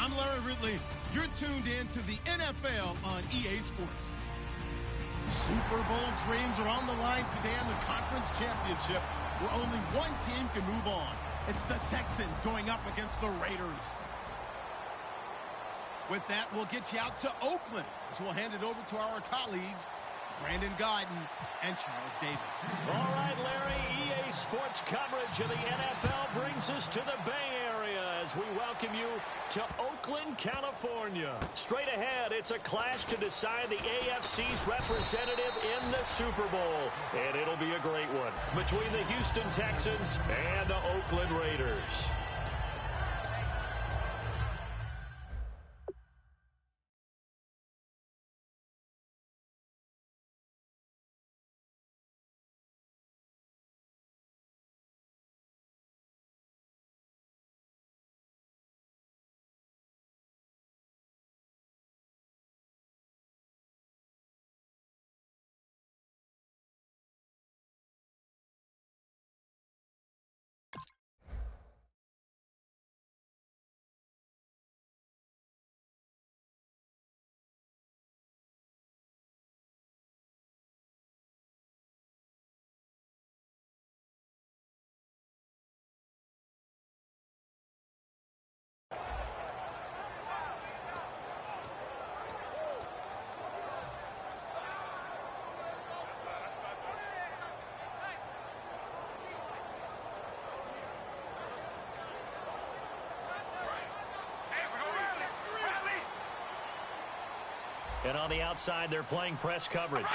I'm Larry Ridley. You're tuned in to the NFL on EA Sports. Super Bowl dreams are on the line today in the conference championship, where only one team can move on. It's the Texans going up against the Raiders. With that, we'll get you out to Oakland, as we'll hand it over to our colleagues, Brandon Guyton and Charles Davis. All right, Larry, EA Sports coverage of the NFL brings us to the Bay Area as we welcome you to Oakland, California. Straight ahead, it's a clash to decide the AFC's representative in the Super Bowl. And it'll be a great one between the Houston Texans and the Oakland Raiders. And on the outside, they're playing press coverage.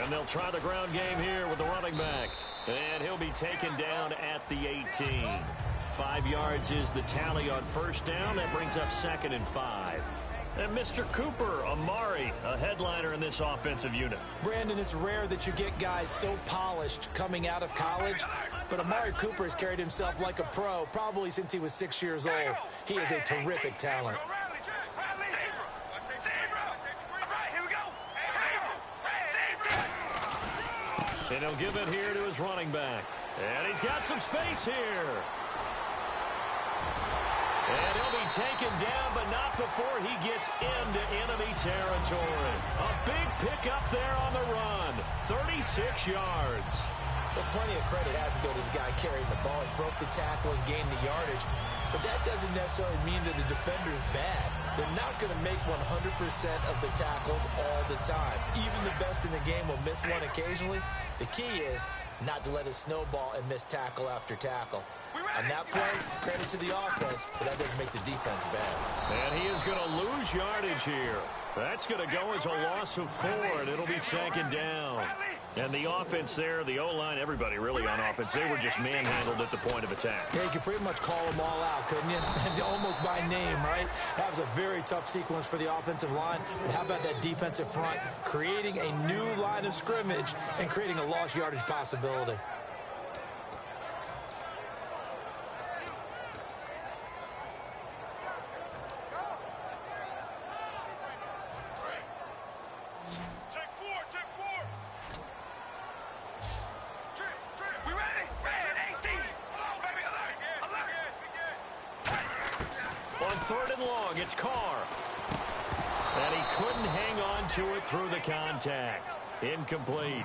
And they'll try the ground game here with the running back. And he'll be taken down at the 18. 5 yards is the tally on first down. That brings up 2nd and 5. And Mr. Cooper, Amari, a headliner in this offensive unit. Brandon, it's rare that you get guys so polished coming out of college, but Amari Cooper has carried himself like a pro probably since he was 6 years old. He is a terrific talent. And he'll give it here to his running back. And he's got some space here. And he'll be taken down, but not before he gets into enemy territory. A big pickup there on the run. 36 yards. Well, plenty of credit has to go to the guy carrying the ball. He broke the tackle and gained the yardage. But that doesn't necessarily mean that the defender's bad. They're not going to make 100% of the tackles all the time. Even the best in the game will miss one occasionally. The key is not to let it snowball and miss tackle after tackle. On that play, credit to the offense, but that doesn't make the defense bad. And he is going to lose yardage here. That's going to go as a loss of 4, and it'll be 2nd down. And the offense there, the O-line, everybody really on offense, they were just manhandled at the point of attack. Yeah, you could pretty much call them all out, couldn't you? Almost by name, right? That was a very tough sequence for the offensive line. But how about that defensive front creating a new line of scrimmage and creating a lost yardage possibility? Through the contact. Incomplete.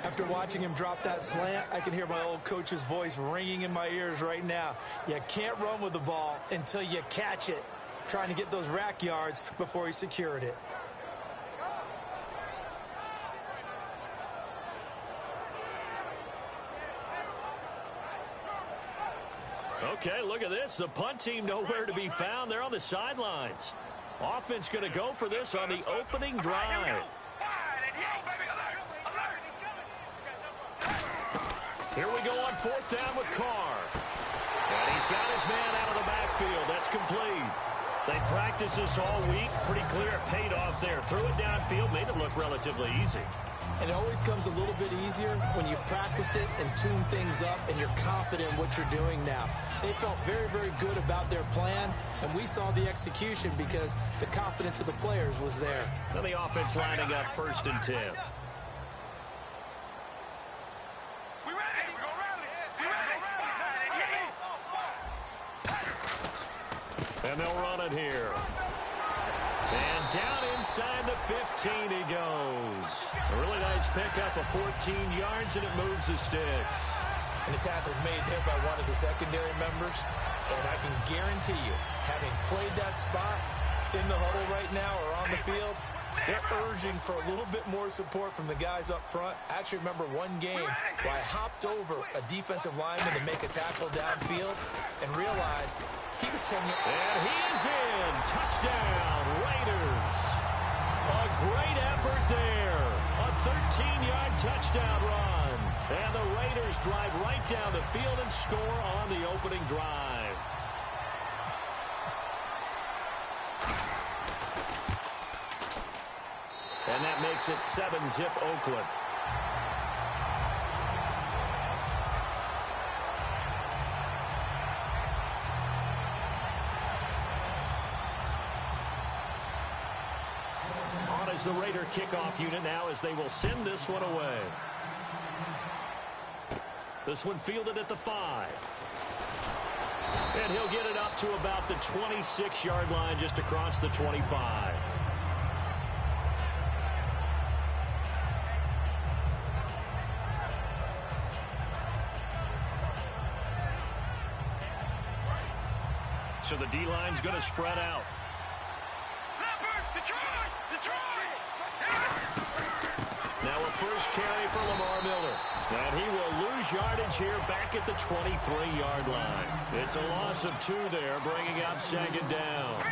After watching him drop that slant, I can hear my old coach's voice ringing in my ears right now. You can't run with the ball until you catch it. Trying to get those rack yards before he secured it. Okay, look at this. The punt team nowhere to be found. They're on the sidelines. Offense going to go for this on the opening drive. Here we go on 4th down with Carr. And he's got his man out of the backfield. That's complete. They practiced this all week. Pretty clear it paid off there. Threw it downfield, made it look relatively easy. And it always comes a little bit easier when you've practiced it and tuned things up and you're confident in what you're doing now. They felt very, very good about their plan, and we saw the execution because the confidence of the players was there. And the offense lining up 1st and 10. And they'll run it here. And down inside the 15 he goes. A really nice pickup of 14 yards, and it moves the sticks. And the tackle's made there by one of the secondary members. And I can guarantee you, having played that spot in the huddle right now or on the field, they're urging for a little bit more support from the guys up front. I actually remember one game where I hopped over a defensive lineman to make a tackle downfield and realized he was 10 yards. And he is in. Touchdown, Raiders. A great effort there. A 13-yard touchdown run. And the Raiders drive right down the field and score on the opening drive. And that makes it 7-zip Oakland. On is the Raider kickoff unit now as they will send this one away. This one fielded at the 5. And he'll get it up to about the 26-yard line just across the 25. So the D-line's going to spread out. Now a first carry for Lamar Miller. And he will lose yardage here back at the 23-yard line. It's a loss of 2 there, bringing up second down.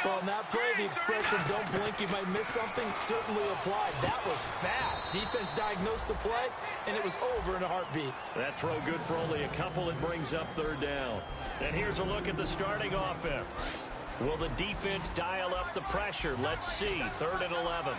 Well, in that play, the expression, don't blink, you might miss something, certainly applied. That was fast. Defense diagnosed the play, and it was over in a heartbeat. That throw good for only a couple. It brings up third down. And here's a look at the starting offense. Will the defense dial up the pressure? Let's see. 3rd and 11.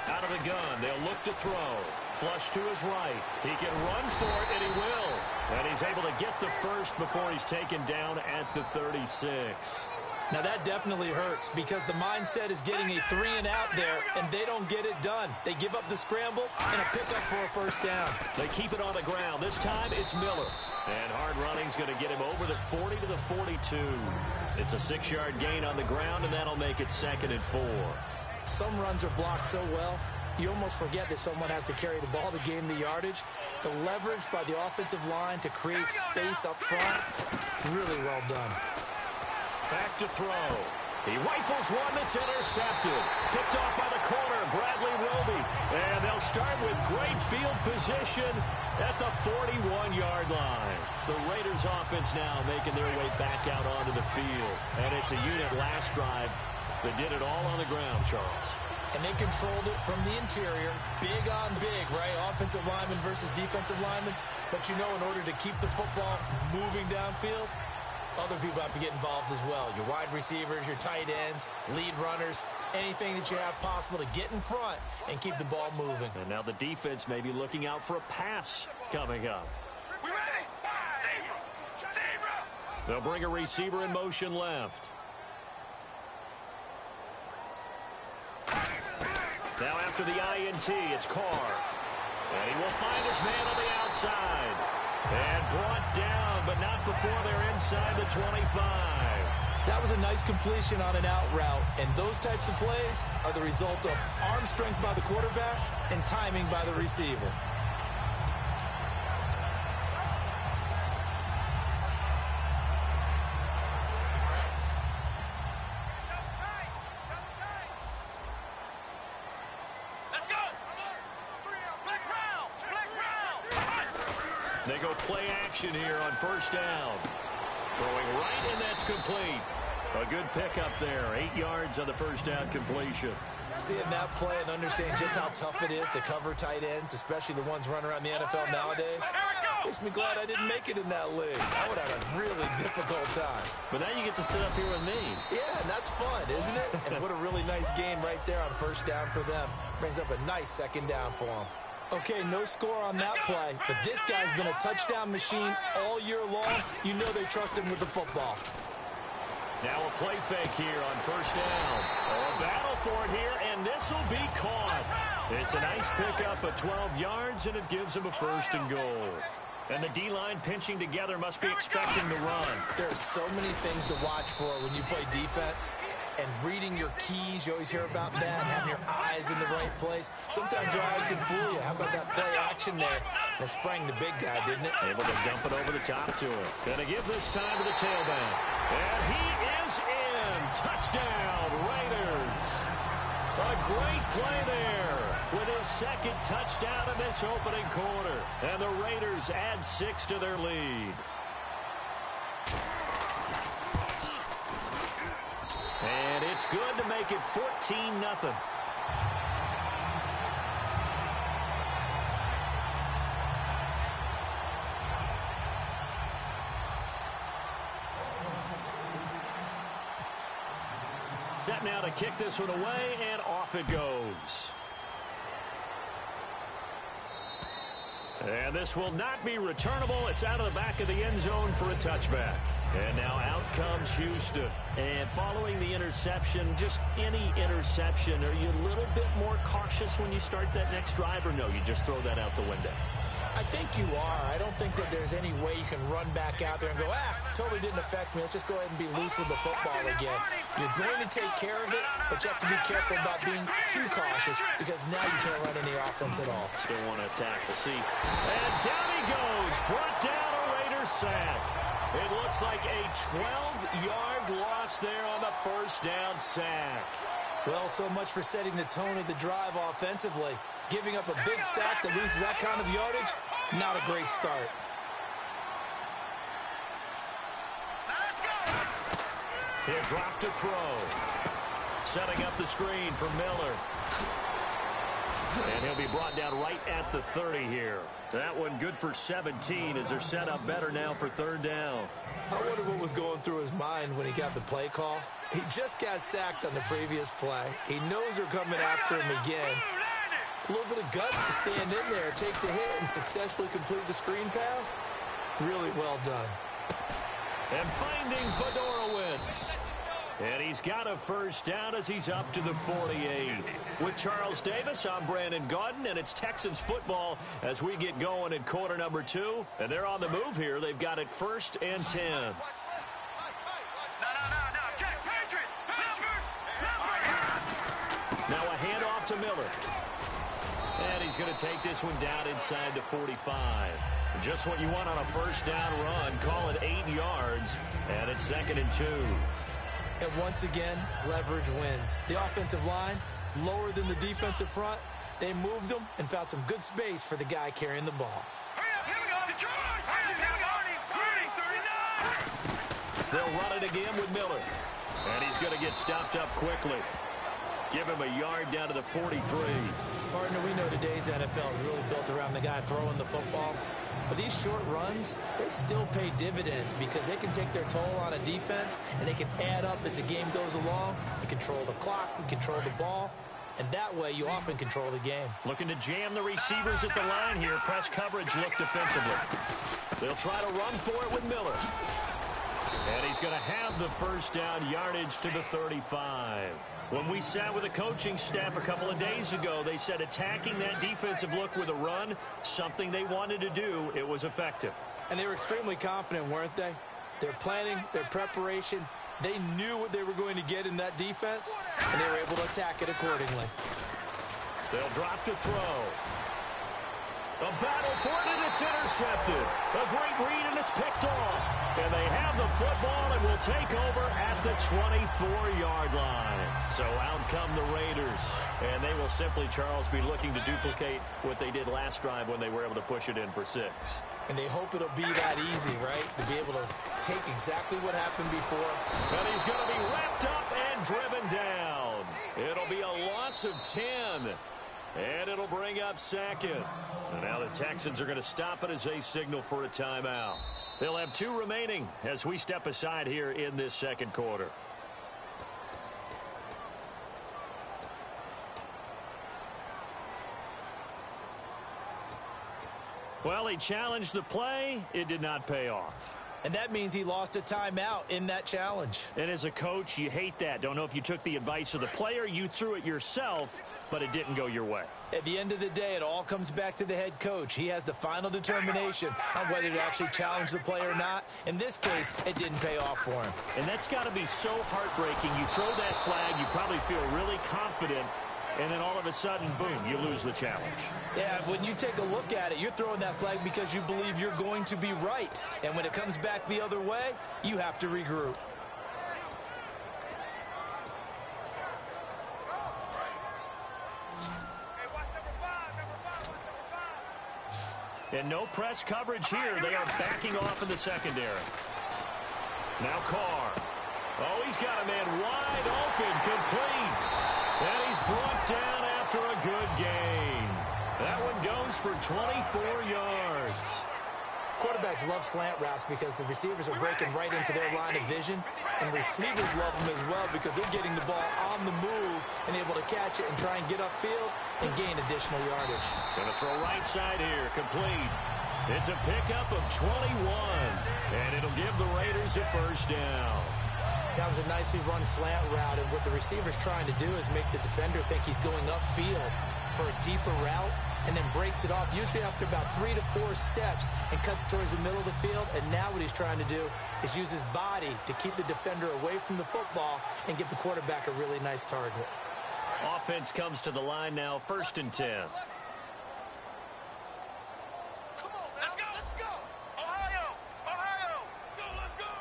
Out of the gun, they'll look to throw. Flush to his right. He can run for it, and he will. And he's able to get the first before he's taken down at the 36. Now that definitely hurts because the mindset is getting a 3 and out there, and they don't get it done. They give up the scramble and a pickup for a first down. They keep it on the ground. This time it's Miller. And hard running's going to get him over the 40 to the 42. It's a 6-yard gain on the ground, and that'll make it 2nd and 4. Some runs are blocked so well, you almost forget that someone has to carry the ball to gain the yardage. The leverage by the offensive line to create space up front, really well done. Back to throw. He rifles one that's intercepted. Picked off by the corner, Bradley Roby. And they'll start with great field position at the 41-yard line. The Raiders offense now making their way back out onto the field. And it's a unit last drive that did it all on the ground, Charles. And they controlled it from the interior. Big on big, right? Offensive lineman versus defensive lineman. But you know, in order to keep the football moving downfield, other people have to get involved as well. Your wide receivers, your tight ends, lead runners, anything that you have possible to get in front and keep the ball moving. And now the defense may be looking out for a pass coming up. We ready? They'll bring a receiver in motion left. Now after the INT, it's Carr. And he will find his man on the outside. And brought down, but not before they're inside the 25. That was a nice completion on an out route. And those types of plays are the result of arm strength by the quarterback and timing by the receiver. They go play action here on first down. Throwing right, and that's complete. A good pickup there. 8 yards on the first down completion. Seeing that play and understanding just how tough it is to cover tight ends, especially the ones running around the NFL nowadays, makes me glad I didn't make it in that league. I would have a really difficult time. But now you get to sit up here with me. Yeah, and that's fun, isn't it? And what a really nice game right there on first down for them. Brings up a nice second down for them. Okay, no score on that play, but this guy's been a touchdown machine all year long. You know they trust him with the football. Now a play fake here on first down. Oh, a battle for it here, and this will be caught. It's a nice pickup of 12 yards, and it gives him a 1st and goal. And the D-line pinching together must be expecting the run. There are so many things to watch for when you play defense. And reading your keys, you always hear about that, and having your eyes in the right place. Sometimes your eyes can fool you. How about that play action there? And it sprang the big guy, didn't it? Able to dump it over the top to him. Going to give this time to the tailback. And he is in. Touchdown, Raiders. A great play there with his second touchdown in this opening quarter. And the Raiders add 6 to their lead. And it's good to make it 14-0. Set now to kick this one away, and off it goes. And this will not be returnable. It's out of the back of the end zone for a touchback. And now out comes Houston. And following the interception, just any interception, are you a little bit more cautious when you start that next drive, or no, you just throw that out the window? I think you are. I don't think that there's any way you can run back out there and go, totally didn't affect me. Let's just go ahead and be loose with the football again. You're going to take care of it, but you have to be careful about being too cautious because now you can't run any offense at all. Still want to attack. We'll see. And down he goes. Brought down a Raiders sack. It looks like a 12-yard loss there on the first down sack. Well, so much for setting the tone of the drive offensively. Giving up a big sack that loses that kind of yardage, not a great start. He'll drop to throw. Setting up the screen for Miller. And he'll be brought down right at the 30 here. That one good for 17 as they're set up better now for third down. I wonder what was going through his mind when he got the play call. He just got sacked on the previous play. He knows they're coming after him again. A little bit of guts to stand in there, take the hit, and successfully complete the screen pass. Really well done. And finding Fedorowicz. And he's got a first down as he's up to the 48. With Charles Davis, I'm Brandon Gaudin, and it's Texans football as we get going in quarter number 2. And they're on the move here. They've got it 1st and 10. Now a handoff to Miller. And he's going to take this one down inside the 45. Just what you want on a first down run. Call it 8 yards. And it's 2nd and 2. And once again, leverage wins. The offensive line, lower than the defensive front. They moved them and found some good space for the guy carrying the ball. They'll run it again with Miller. And he's going to get stopped up quickly. Give him a yard down to the 43. Partner, we know today's NFL is really built around the guy throwing the football. But these short runs, they still pay dividends because they can take their toll on a defense and they can add up as the game goes along. You control the clock, you control the ball, and that way you often control the game. Looking to jam the receivers at the line here. Press coverage look defensively. They'll try to run for it with Miller. And he's going to have the first down yardage to the 35. When we sat with the coaching staff a couple of days ago, they said attacking that defensive look with a run, something they wanted to do, it was effective. And they were extremely confident, weren't they? Their planning, their preparation, they knew what they were going to get in that defense, and they were able to attack it accordingly. They'll drop to throw. A battle for it, and it's intercepted. A great read, and it's picked off. And they have the football and will take over at the 24-yard line. So out come the Raiders. And they will simply, Charles, be looking to duplicate what they did last drive when they were able to push it in for 6. And they hope it'll be that easy, right? To be able to take exactly what happened before. And he's going to be wrapped up and driven down. It'll be a loss of 10. And it'll bring up 2nd. And now the Texans are going to stop it as they signal for a timeout. They'll have 2 remaining as we step aside here in this second quarter. Well, he challenged the play. It did not pay off. and that means he lost a timeout in that challenge. And as a coach, you hate that. Don't know if you took the advice of the player, you threw it yourself, but it didn't go your way. At the end of the day, it all comes back to the head coach. He has the final determination on whether to actually challenge the play or not. In this case, it didn't pay off for him. And that's got to be so heartbreaking. You throw that flag, you probably feel really confident, and then all of a sudden, boom, you lose the challenge. Yeah, when you take a look at it, you're throwing that flag because you believe you're going to be right. And when it comes back the other way, you have to regroup. And no press coverage here. They are backing off in the secondary. Now Carr. Oh, he's got a man wide open, complete. And he's brought down after a good gain. That one goes for 24 yards. Quarterbacks love slant routes because the receivers are breaking right into their line of vision. And receivers love them as well because they're getting the ball on the move and able to catch it and try and get upfield and gain additional yardage. Going to throw right side here, complete. It's a pickup of 21, and it'll give the Raiders a first down. That was a nicely run slant route, and what the receiver's trying to do is make the defender think he's going upfield for a deeper route and then breaks it off, usually after about 3 to 4 steps, and cuts towards the middle of the field. And now what he's trying to do is use his body to keep the defender away from the football and give the quarterback a really nice target. Offense comes to the line now, 1st and 10. Come on, now. Let's go. Ohio. Go, let's go.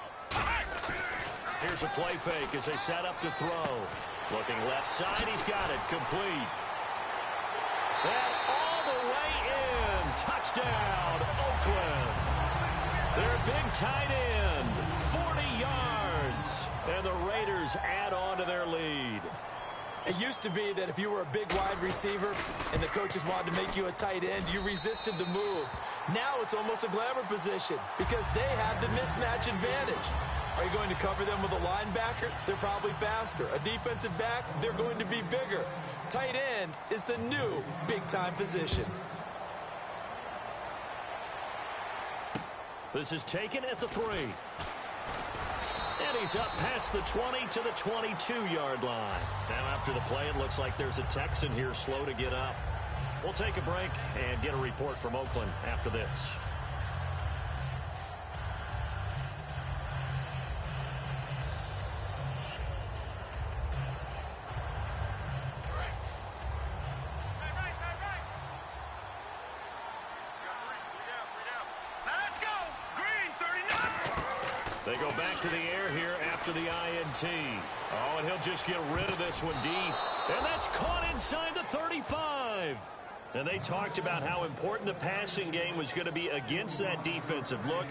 Here's a play fake as they set up to throw. Looking left side, he's got it, complete. And all the way in. Touchdown, Oakland. Their big tight end, 40 yards. And the Raiders add on to their lead. It used to be that if you were a big wide receiver and the coaches wanted to make you a tight end, you resisted the move. Now it's almost a glamour position because they have the mismatch advantage. Are you going to cover them with a linebacker? They're probably faster. A defensive back? They're going to be bigger. Tight end is the new big-time position. This is taken at the 3. And he's up past the 20 to the 22-yard line. Now after the play, it looks like there's a Texan here slow to get up. We'll take a break and get a report from Oakland after this. They go back to the air here after the INT. Oh, and he'll just get rid of this one deep. And that's caught inside the 35. And they talked about how important the passing game was going to be against that defensive look.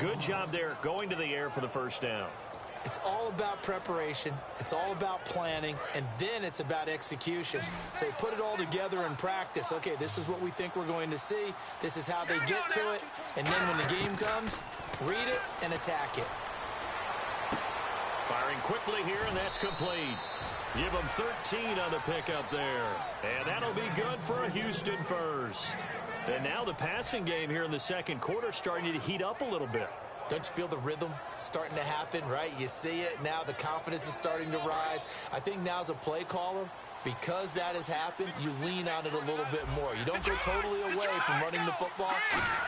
Good job there going to the air for the first down. It's all about preparation. It's all about planning. And then it's about execution. So they put it all together in practice. Okay, this is what we think we're going to see. This is how they get to it. And then when the game comes, read it and attack it. Firing quickly here, and that's complete. Give them 13 on the pickup there. And that'll be good for a Houston first. And now the passing game here in the second quarter starting to heat up a little bit. Don't you feel the rhythm starting to happen, right? You see it now. The confidence is starting to rise. I think now as a play caller, because that has happened, you lean on it a little bit more. You don't go totally away from running the football,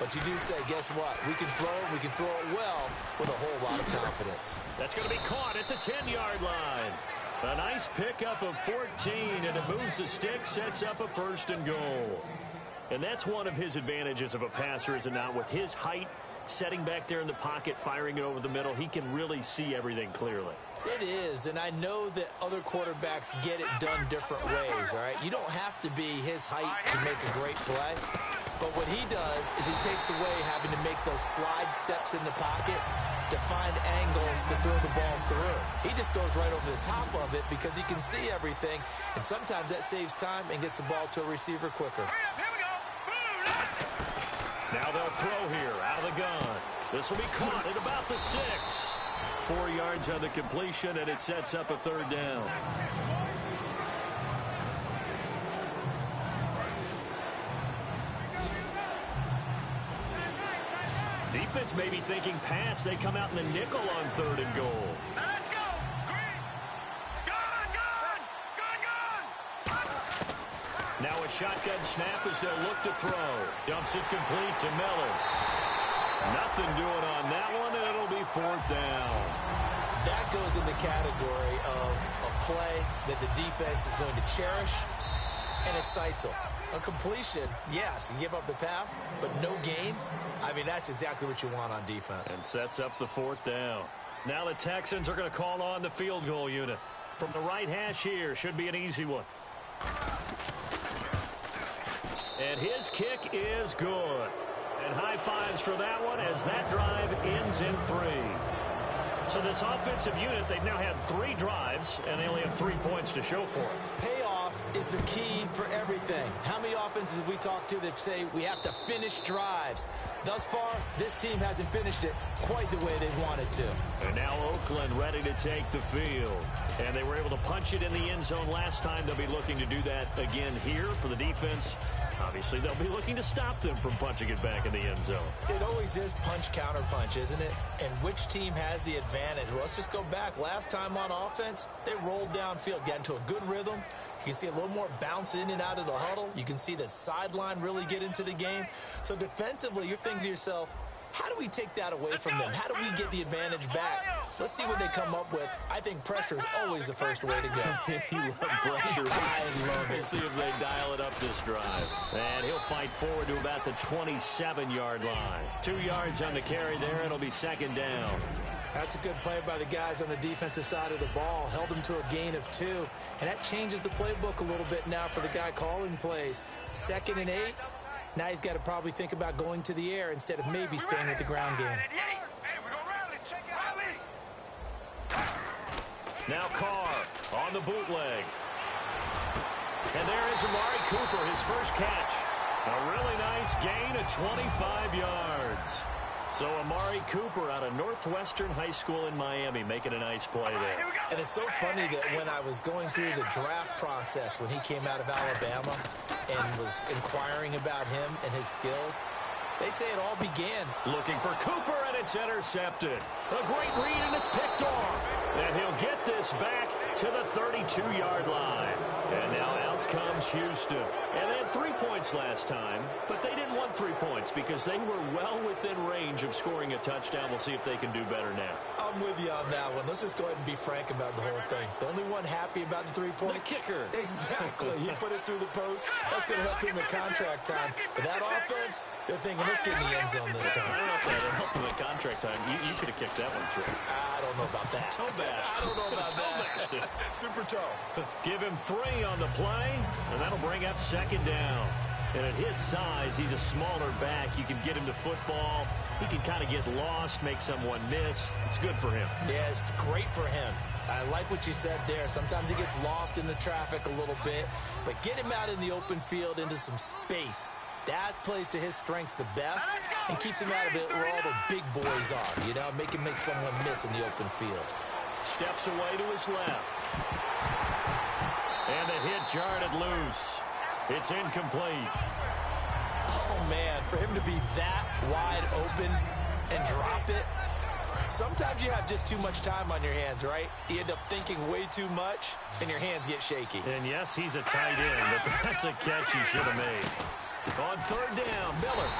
but you do say, guess what? We can throw it. We can throw it well with a whole lot of confidence. That's going to be caught at the 10-yard line. A nice pickup of 14, and it moves the stick, sets up a 1st and goal. And that's one of his advantages of a passer, is it not? With his height, setting back there in the pocket, firing it over the middle, he can really see everything clearly. It is, and I know that other quarterbacks get it done different ways, all right? You don't have to be his height to make a great play, but what he does is he takes away having to make those slide steps in the pocket to find angles to throw the ball through. He just goes right over the top of it because he can see everything, and sometimes that saves time and gets the ball to a receiver quicker. Now they'll throw here out of the gun. This will be caught at about the 6. 4 yards on the completion, and it sets up a 3rd down. Defense may be thinking pass. They come out in the nickel on 3rd and goal. Now let's go. Green. Gun. Now a shotgun snap as they'll look to throw. Dumps it complete to Miller. Nothing doing on that one, and it'll be 4th down. That goes in the category of a play that the defense is going to cherish and excites them. A completion, yes, you give up the pass, but no gain. I mean, that's exactly what you want on defense. And sets up the 4th down. Now the Texans are going to call on the field goal unit. From the right hash here, should be an easy one. And his kick is good. And high fives for that one as that drive ends in 3. So this offensive unit, they've now had 3 drives, and they only have 3 points to show for it. Payoff is the key for everything. How many offenses have we talked to that say we have to finish drives? Thus far, this team hasn't finished it quite the way they wanted to. And now Oakland ready to take the field. And they were able to punch it in the end zone last time. They'll be looking to do that again here for the defense. Obviously, they'll be looking to stop them from punching it back in the end zone. It always is punch-counter-punch, isn't it? And which team has the advantage? Well, let's just go back. Last time on offense, they rolled downfield, got into a good rhythm. You can see a little more bounce in and out of the huddle. You can see the sideline really get into the game. So defensively, you're thinking to yourself, how do we take that away from them? How do we get the advantage back? Let's see what they come up with. I think pressure is always the first way to go. You love pressure. I love it. Let's see if they dial it up this drive. And he'll fight forward to about the 27-yard line. 2 yards on the carry there. It'll be 2nd down. That's a good play by the guys on the defensive side of the ball. Held them to a gain of 2. And that changes the playbook a little bit now for the guy calling plays. 2nd and 8. Now he's got to probably think about going to the air instead of maybe staying with the ground game. Now Carr on the bootleg. And there is Amari Cooper, his first catch. A really nice gain of 25 yards. So Amari Cooper out of Northwestern High School in Miami making a nice play there. And it's so funny that when I was going through the draft process when he came out of Alabama and was inquiring about him and his skills, they say it all began looking for Cooper, and it's intercepted. A great read, and it's picked off. And he'll get this back to the 32-yard line. And now out comes Houston. And they had 3 points last time, but they didn't want 3 points because they were well within range of scoring a touchdown. We'll see if they can do better now. I'm with you on that one. Let's just go ahead and be frank about the whole thing. The only one happy about the 3-point. The kicker. Exactly. He put it through the post. That's going to help him in contract time. But that offense, they're thinking, let's get in the end zone this time. I don't know if that helped him in contract time. You could have kicked that one through. I don't know about that. Toe bash. I don't know about that. Super toe. Give him 3 on the play, and that'll bring up 2nd down. And at his size, he's a smaller back. You can get him to football. He can kind of get lost, make someone miss. It's good for him. Yeah, it's great for him. I like what you said there. Sometimes he gets lost in the traffic a little bit, but get him out in the open field into some space. That plays to his strengths the best and keeps him out of it where all the big boys are, you know, make him make someone miss in the open field. Steps away to his left. And the hit jarred it loose. It's incomplete. Oh, man, for him to be that wide open and drop it. Sometimes you have just too much time on your hands, right? You end up thinking way too much, and your hands get shaky. And, yes, he's a tight end, but that's a catch he should have made. On 3rd down, Miller.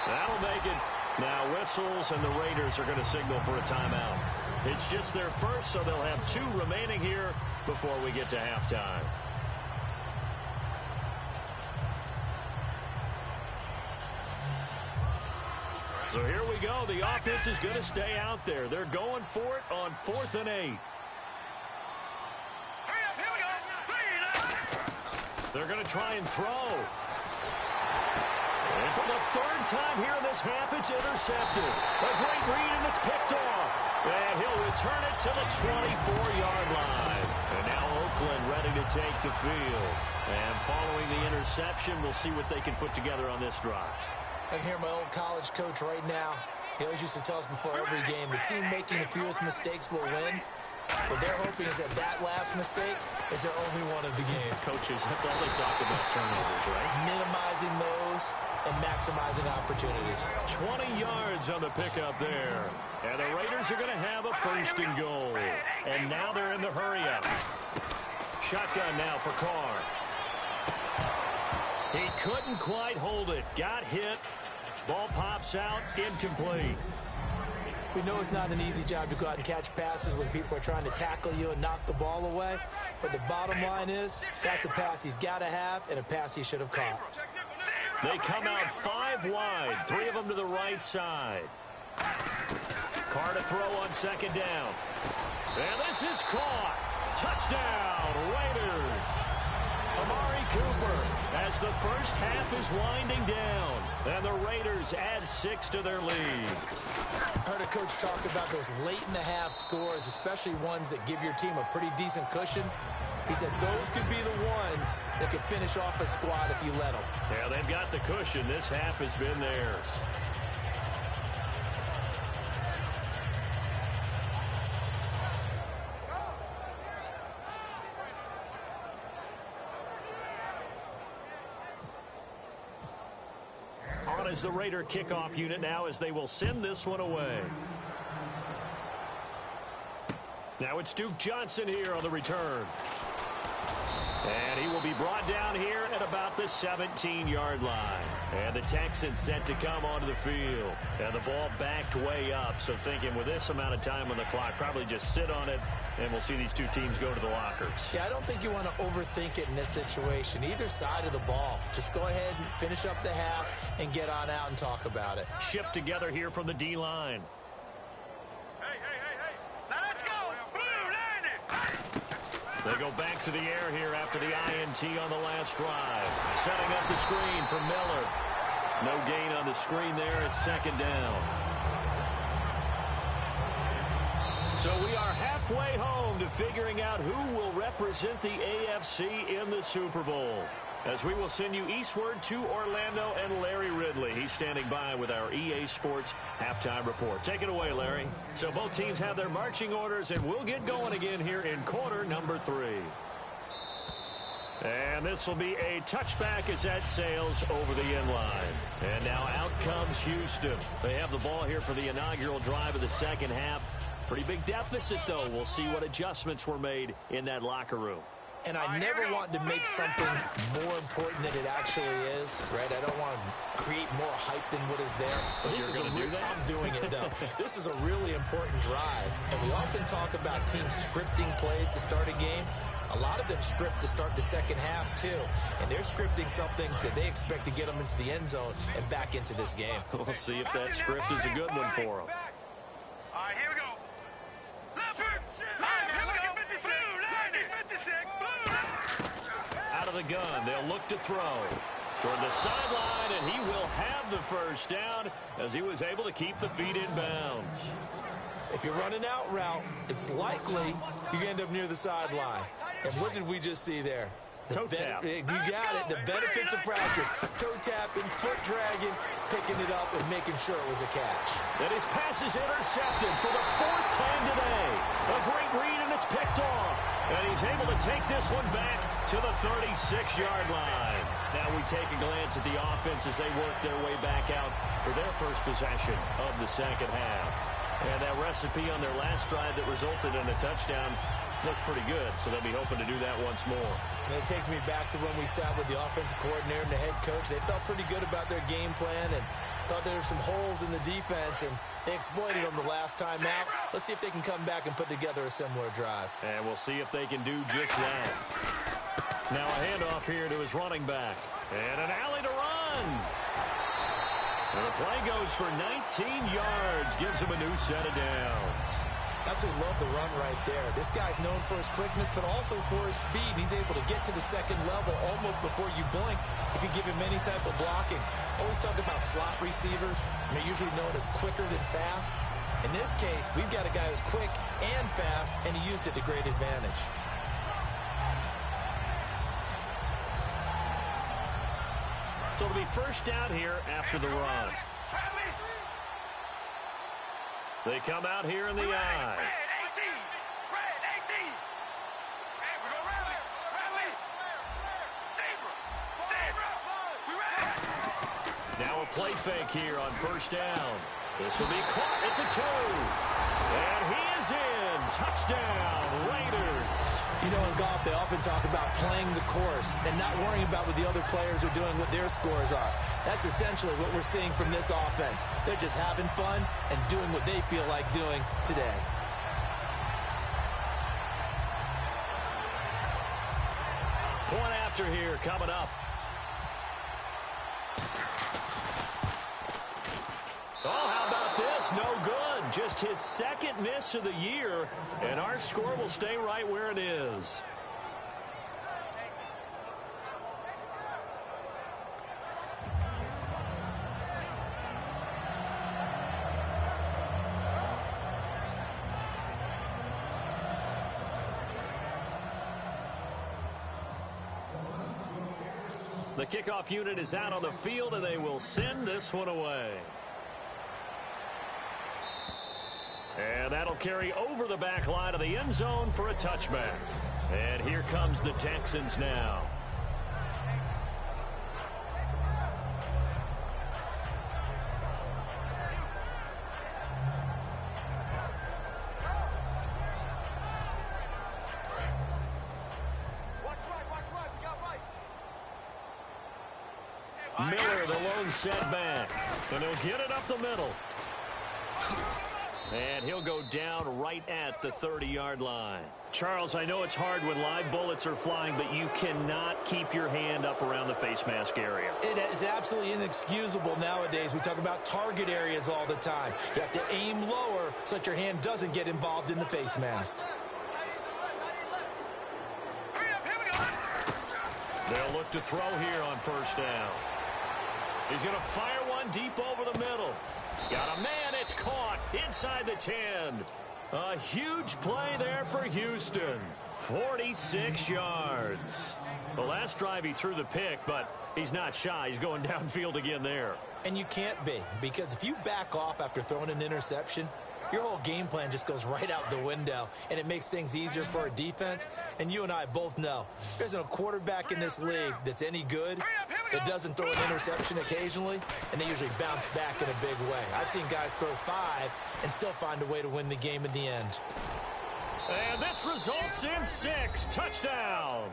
That'll make it. Now whistles, and the Raiders are going to signal for a timeout. It's just their first, so they'll have 2 remaining here before we get to halftime. So here we go. The offense is going to stay out there. They're going for it on 4th and 8. They're going to try and throw. And for the 3rd time here in this half, it's intercepted. A great read, and it's picked off. And he'll return it to the 24-yard line. And now Oakland ready to take the field. And following the interception, we'll see what they can put together on this drive. I can hear my old college coach right now. He always used to tell us before every game, the team making the fewest mistakes will win. What they're hoping is that last mistake is their only one of the game. Coaches, that's all they talk about, turnovers, right? Minimizing those and maximizing opportunities. 20 yards on the pickup there. And the Raiders are going to have a first and goal. And now they're in the hurry-up. Shotgun now for Carr. He couldn't quite hold it. Got hit. Ball pops out. Incomplete. We know it's not an easy job to go out and catch passes when people are trying to tackle you and knock the ball away. But the bottom line is, that's a pass he's got to have and a pass he should have caught. They come out 5 wide. 3 of them to the right side. Carr to throw on second down. And this is caught. Touchdown, Raiders. Amari Cooper as the first half is winding down. And the Raiders add 6 to their lead. I heard a coach talk about those late-in-the-half scores, especially ones that give your team a pretty decent cushion. He said those could be the ones that could finish off a squad if you let them. Yeah, they've got the cushion. This half has been theirs. On is the Raider kickoff unit now as they will send this one away. Now it's Duke Johnson here on the return. And he will be brought down here at about the 17-yard line. And the Texans set to come onto the field. And the ball backed way up. So thinking with this amount of time on the clock, probably just sit on it, and we'll see these two teams go to the lockers. Yeah, I don't think you want to overthink it in this situation. Either side of the ball. Just go ahead and finish up the half and get on out and talk about it. Shipped together here from the D-line. They go back to the air here after the INT on the last drive. Setting up the screen for Miller. No gain on the screen there. It's second down. So we are halfway home to figuring out who will represent the AFC in the Super Bowl. As we will send you eastward to Orlando and Larry Ridley. He's standing by with our EA Sports halftime report. Take it away, Larry. So both teams have their marching orders, and we'll get going again here in quarter number 3. And this will be a touchback as that sails over the end line. And now out comes Houston. They have the ball here for the inaugural drive of the second half. Pretty big deficit, though. We'll see what adjustments were made in that locker room. And I never want to make something more important than it actually is, right? I don't want to create more hype than what is there. But this is I'm doing it, though. This is a really important drive. And we often talk about teams scripting plays to start a game. A lot of them script to start the second half, too. And they're scripting something that they expect to get them into the end zone and back into this game. We'll see if that script is a good one for them. All right, here we go. Out of the gun, they'll look to throw toward the sideline, and he will have the first down as he was able to keep the feet in bounds. If you're running out route, it's likely you end up near the sideline. And what did we just see there? Toe tap. You got it. The benefits of practice. Toe tapping, foot dragging, picking it up, and making sure it was a catch. And his pass is intercepted for the 4th time today. A great read, and it's picked off. And he's able to take this one back to the 36-yard line. Now we take a glance at the offense as they work their way back out for their first possession of the second half. And that recipe on their last drive that resulted in a touchdown looked pretty good, so they'll be hoping to do that once more. And it takes me back to when we sat with the offensive coordinator and the head coach. They felt pretty good about their game plan and thought there were some holes in the defense, and they exploited them the last time out. Let's see if they can come back and put together a similar drive. And we'll see if they can do just that. Now a handoff here to his running back. And an alley to run. And the play goes for 19 yards, gives him a new set of downs. Absolutely love the run right there. This guy's known for his quickness, but also for his speed. He's able to get to the second level almost before you blink if you give him any type of blocking. Always talk about slot receivers. They're usually known as quicker than fast. In this case, we've got a guy who's quick and fast, and he used it to great advantage. So it'll be first down here after the run. They come out here in the I. play fake here on first down. This will be caught at the 2. And he is in. Touchdown, Raiders. You know, in golf, they often talk about playing the course and not worrying about what the other players are doing, what their scores are. That's essentially what we're seeing from this offense. They're just having fun and doing what they feel like doing today. Point after here coming up. Oh, how about this? No good. Just his second miss of the year, and our score will stay right where it is. The kickoff unit is out on the field, and they will send this one away. And that'll carry over the back line of the end zone for a touchback. And here comes the Texans now. Miller, the lone setback. And he'll get it up the middle. And he'll go down right at the 30-yard line. Charles, I know it's hard when live bullets are flying, but you cannot keep your hand up around the face mask area. It is absolutely inexcusable nowadays. We talk about target areas all the time. You have to aim lower so that your hand doesn't get involved in the face mask. They'll look to throw here on first down. He's going to fire one deep over the middle. Got a man, it's caught inside the 10. A huge play there for Houston. 46 yards. The last drive he threw the pick, but he's not shy. He's going downfield again there. And you can't be, because if you back off after throwing an interception, your whole game plan just goes right out the window, and it makes things easier for a defense. And you and I both know there isn't a quarterback in this league that's any good that doesn't throw an interception occasionally, and they usually bounce back in a big way. I've seen guys throw 5 and still find a way to win the game in the end. And this results in 6. Touchdown.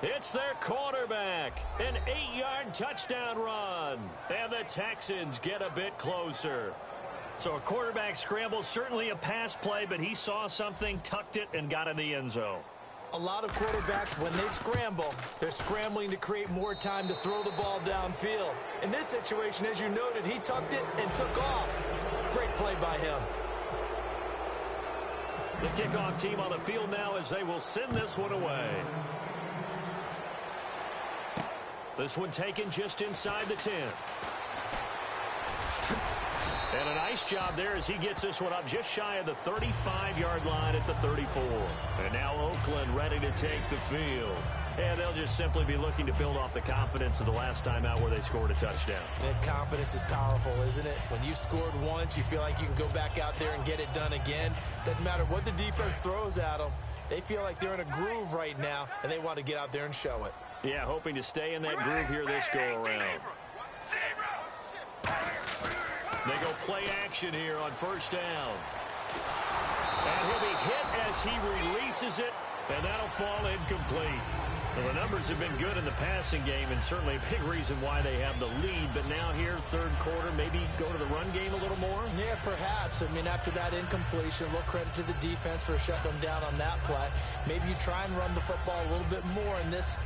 It's their quarterback. An 8-yard touchdown run. And the Texans get a bit closer. So a quarterback scramble, certainly a pass play, but he saw something, tucked it, and got in the end zone. A lot of quarterbacks, when they scramble, they're scrambling to create more time to throw the ball downfield. In this situation, as you noted, he tucked it and took off. Great play by him. The kickoff team on the field now as they will send this one away. This one taken just inside the 10. And a nice job there as he gets this one up just shy of the 35-yard line at the 34. And now Oakland ready to take the field. And they'll just simply be looking to build off the confidence of the last time out where they scored a touchdown. That confidence is powerful, isn't it? When you've scored once, you feel like you can go back out there and get it done again. Doesn't matter what the defense throws at them. They feel like they're in a groove right now, and they want to get out there and show it. Yeah, hoping to stay in that groove here this go-around. They go play action here on first down. And he'll be hit as he releases it, and that'll fall incomplete. Well, the numbers have been good in the passing game, and certainly a big reason why they have the lead. But now here, third quarter, maybe go to the run game a little more? Yeah, perhaps. I mean, after that incompletion, a little credit to the defense for shutting them down on that play. Maybe you try and run the football a little bit more in this.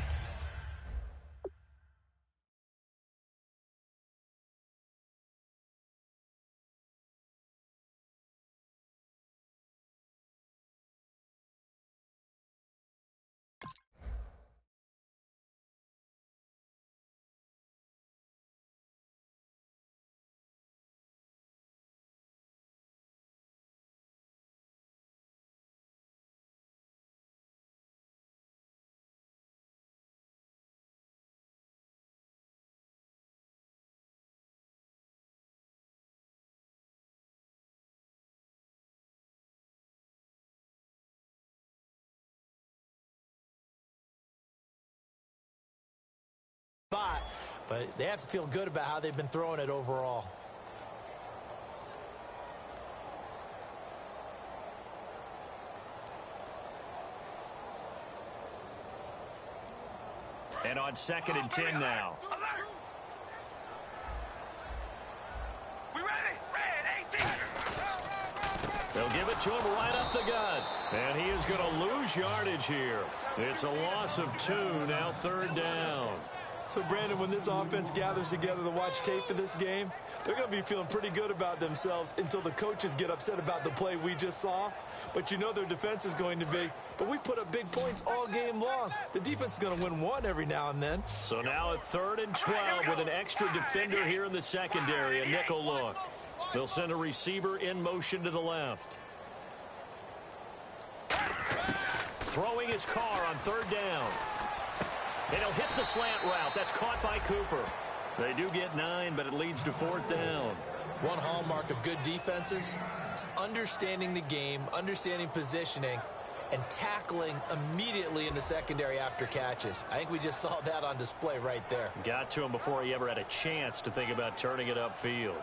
but they have to feel good about how they've been throwing it overall. And on 2nd and 10 now. Alert! We ready? Ready, 18! They'll give it to him right up the gut. And he is going to lose yardage here. It's a loss of 2, now 3rd down. So, Brandon, when this offense gathers together to watch tape for this game, they're going to be feeling pretty good about themselves until the coaches get upset about the play we just saw. But you know their defense is going to be. But we put up big points all game long. The defense is going to win one every now and then. So now a 3rd and 12 with an extra defender here in the secondary, a nickel look. They'll send a receiver in motion to the left. Throwing his car on 3rd down. And he'll hit the slant route. That's caught by Cooper. They do get 9, but it leads to 4th down. One hallmark of good defenses is understanding the game, understanding positioning, and tackling immediately in the secondary after catches. I think we just saw that on display right there. Got to him before he ever had a chance to think about turning it upfield.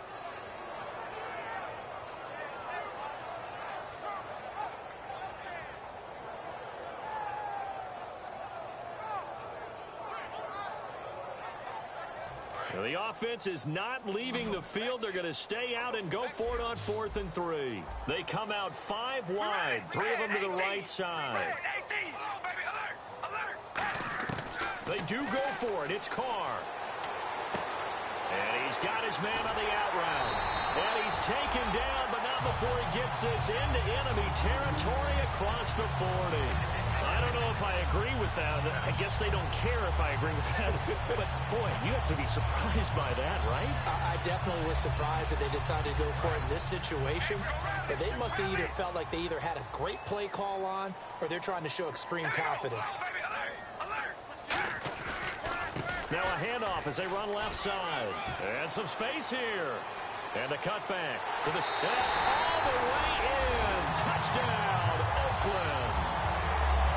The offense is not leaving the field. They're going to stay out and go for it on 4th and 3. They come out 5 wide, 3 of them to the right side. They do go for it. It's Carr. And he's got his man on the out route. And he's taken down, but not before he gets this into enemy territory across the 40. I don't know if I agree with that. I guess they don't care if I agree with that. But, boy, you have to be surprised by that, right? I definitely was surprised that they decided to go for it in this situation. But they must have either felt like they either had a great play call on or they're trying to show extreme confidence. Now a handoff as they run left side. And some space here. And the cutback to the all the way in. Touchdown, Oakland.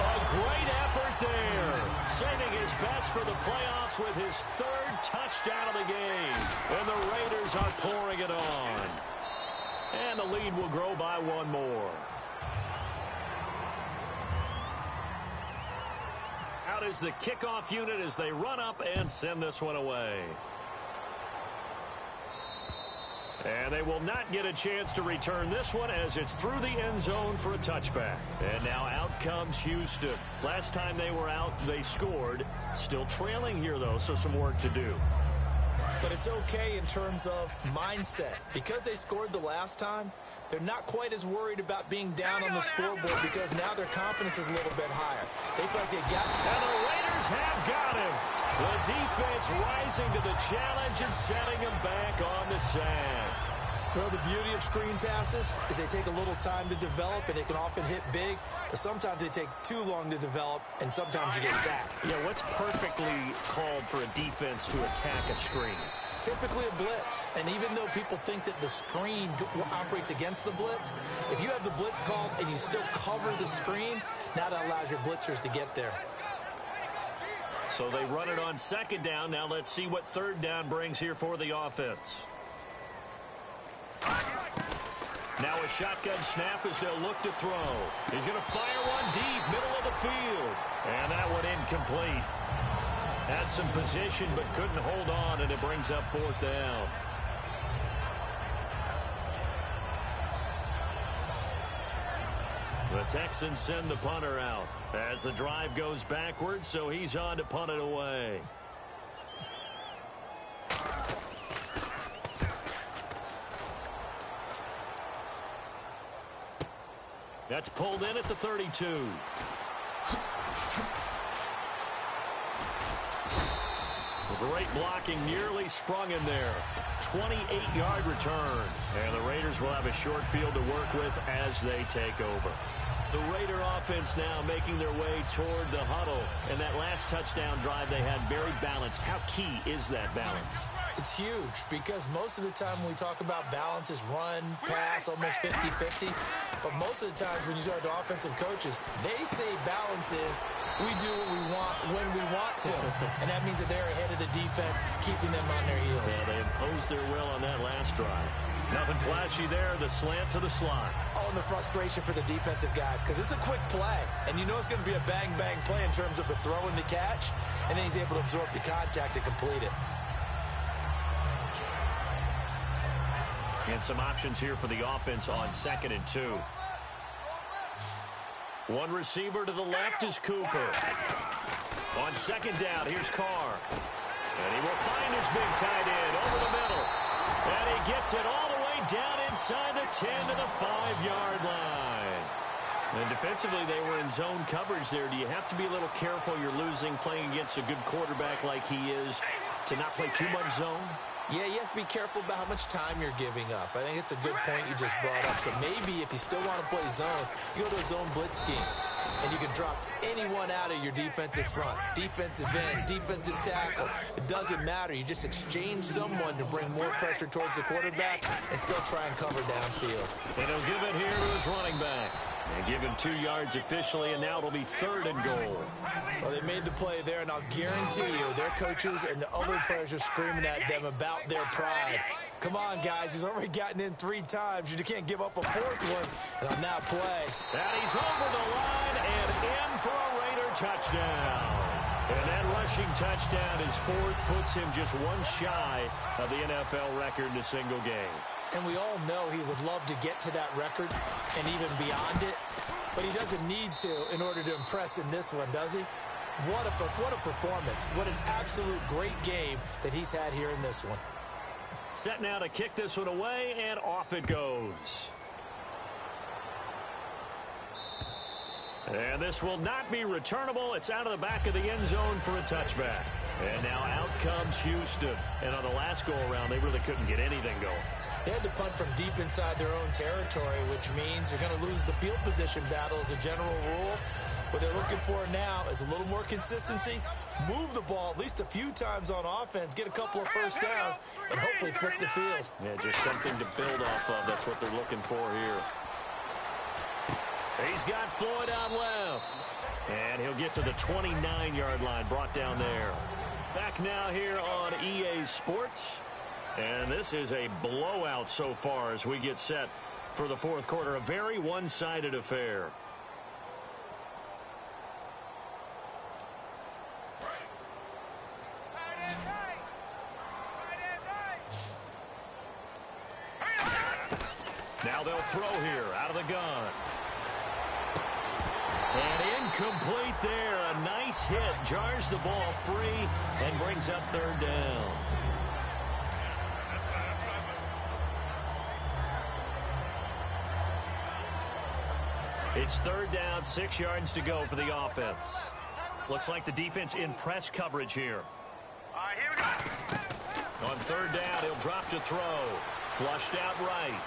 A great effort there. Saving his best for the playoffs with his 3rd touchdown of the game. And the Raiders are pouring it on. And the lead will grow by 1 more. Out is the kickoff unit as they run up and send this one away. And they will not get a chance to return this one as it's through the end zone for a touchback. And now out comes Houston. Last time they were out, they scored. Still trailing here, though, so some work to do. But it's okay in terms of mindset. Because they scored the last time, they're not quite as worried about being down on the scoreboard because now their confidence is a little bit higher. They feel like they got it. And the Raiders have got him. The defense rising to the challenge and setting him back on the sack. Well, the beauty of screen passes is they take a little time to develop, and they can often hit big, but sometimes they take too long to develop, and sometimes you get sacked. Yeah, what's perfectly called for a defense to attack a screen? Typically a blitz, and even though people think that the screen operates against the blitz, if you have the blitz called and you still cover the screen, now that allows your blitzers to get there. So they run it on 2nd down. Now let's see what 3rd down brings here for the offense. Now a shotgun snap as they'll look to throw. He's going to fire one deep, middle of the field. And that one incomplete. Had some position but couldn't hold on, and it brings up 4th down. The Texans send the punter out as the drive goes backwards, so he's on to punt it away. That's pulled in at the 32. Great blocking, nearly sprung in there. 28-yard return. And the Raiders will have a short field to work with as they take over. The Raider offense now making their way toward the huddle. And that last touchdown drive they had very balanced. How key is that balance? It's huge because most of the time when we talk about balance is run, pass, almost 50-50. But most of the times when you talk to offensive coaches, they say balance is we do what we want when we want to. And that means that they're ahead of the defense, keeping them on their heels. Yeah, they imposed their will on that last drive. Nothing flashy there, the slant to the slot. Oh, and the frustration for the defensive guys because it's a quick play. And you know it's going to be a bang-bang play in terms of the throw and the catch. And then he's able to absorb the contact to complete it. And some options here for the offense on 2nd and 2. One receiver to the left is Cooper. On 2nd down, here's Carr. And he will find his big tight end over the middle. And he gets it all the way down inside the 10 to the 5-yard line. And defensively, they were in zone coverage there. Do you have to be a little careful? You're losing playing against a good quarterback like he is to not play too much zone? Yeah, you have to be careful about how much time you're giving up. I think it's a good point you just brought up. So maybe if you still want to play zone, you go to a zone blitz scheme. And you can drop anyone out of your defensive front. Defensive end, defensive tackle. It doesn't matter. You just exchange someone to bring more pressure towards the quarterback and still try and cover downfield. And he'll give it here to his running back. And give him 2 yards officially, and now it'll be 3rd and goal. Well, they made the play there, and I'll guarantee you their coaches and the other players are screaming at them about their pride. Come on, guys. He's already gotten in 3 times. You can't give up a 4th one, and I'll now play. And he's over the line and in for a Raider touchdown. And that rushing touchdown, his 4th, puts him just 1 shy of the NFL record in a single game. And we all know he would love to get to that record and even beyond it, but he doesn't need to in order to impress in this one, does he? What a performance. What an absolute great game that he's had here in this one. Set now to kick this one away, and off it goes. And this will not be returnable. It's out of the back of the end zone for a touchback. And now out comes Houston. And on the last go-around, they really couldn't get anything going. They had to punt from deep inside their own territory, which means you're going to lose the field position battle as a general rule. What they're looking for now is a little more consistency, move the ball at least a few times on offense, get a couple of first downs, and hopefully flip the field. Yeah, just something to build off of. That's what they're looking for here. He's got Floyd out left. And he'll get to the 29-yard line, brought down there. Back now here on EA Sports. And this is a blowout so far as we get set for the 4th quarter. A very one-sided affair. Now they'll throw here out of the gun. And incomplete there. A nice hit. Jars the ball free and brings up 3rd down. It's 3rd down, 6 yards to go for the offense. Looks like the defense in press coverage here. All right, here we go. On 3rd down, he'll drop to throw. Flushed out right.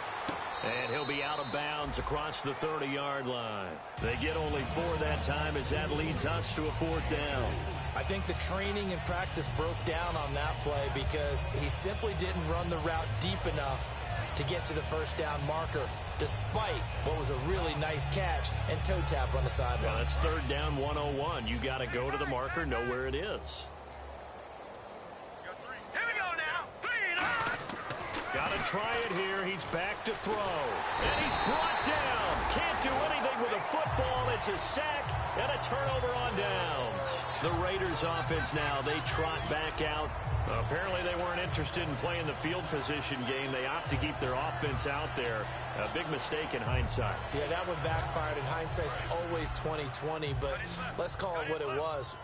And he'll be out of bounds across the 30-yard line. They get only 4 that time as that leads us to a 4th down. I think the training and practice broke down on that play because he simply didn't run the route deep enough to get to the 1st down marker, despite what was a really nice catch and toe tap on the sideline. Well, that's 3rd down 101. You got to go to the marker, know where it is. Here we go now. 3 and Got to try it here. He's back to throw. And he's brought down. Can't do anything with a football. It's a sack and a turnover on downs. The Raiders offense now, they trot back out. Apparently they weren't interested in playing the field position game. They opt to keep their offense out there. A big mistake in hindsight. Yeah, that one backfired. In hindsight's always 20/20, but let's call it what it was.